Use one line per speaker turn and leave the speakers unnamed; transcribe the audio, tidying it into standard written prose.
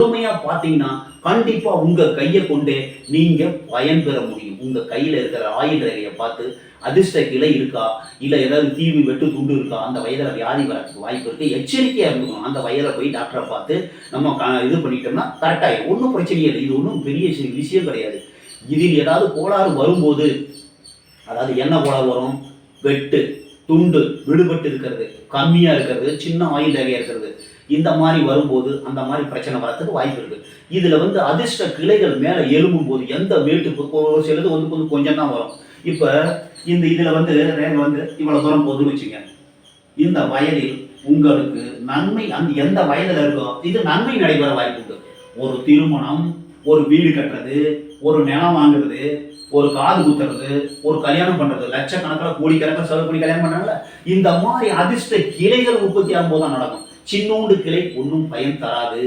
முழுமையா பாத்தீங்கன்னா கண்டிப்பா உங்க கையை கொண்டே நீங்க பயன் பெற முடியும். உங்க கையில இருக்கிற ஆயுள் ரேகையை பார்த்து அதிர்ஷ்ட கிளை இருக்கா, இல்ல ஏதாவது தீவு வெட்டு துண்டு இருக்கா, அந்த வயதுல வியாதி வரதுக்கு வாய்ப்பு இருக்கு, எச்சரிக்கையா இருந்துக்கணும். அந்த வயதை போய் டாக்டரை பார்த்து நம்ம இது பண்ணிட்டோம்னா கரெக்டாயிடும். ஒன்றும் பிரச்சனையே இல்லை. இது ஒன்றும் பெரிய விஷயம் கிடையாது. இதில் ஏதாவது கோளாறு வரும்போது, அதாவது என்ன கோளாறு வரும், வெட்டு துண்டு விடுபட்டு இருக்கிறது, கம்மியா இருக்கிறது, சின்ன ஆயுள் ரேகையா இருக்கிறது, இந்த மாதிரி வரும்போது அந்த மாதிரி பிரச்சனை வரத்துக்கு வாய்ப்பு இருக்கு. இதுல அதிர்ஷ்ட கிளைகள் மேல எழும்பும் போது எந்த வேட்டு சிலது கொஞ்சம் தான் வரும். இப்ப இதுல ரேகை இவ்வளவு தூரம் போதுன்னு வச்சுங்க. இந்த வயதில் உங்களுக்கு நன்மை எந்த வயதுல இருக்கோ இது நன்மை நடைபெற வாய்ப்பு உண்டு. ஒரு திருமணம், ஒரு வீடு கட்டுறது, ஒரு நிலம் வாங்குறது, ஒரு காது குத்துறது, ஒரு கல்யாணம் பண்றது, லட்சக்கணக்கில் கோடிக்கணக்கில் செலவு பண்ணி கல்யாணம் பண்றாங்கல்ல, இந்த மாதிரி அதிர்ஷ்ட கிளைகள் உற்பத்தி ஆகும்போது தான் நடக்கும். சின்னோண்டு கிளை ஒன்றும் பயன் தராது.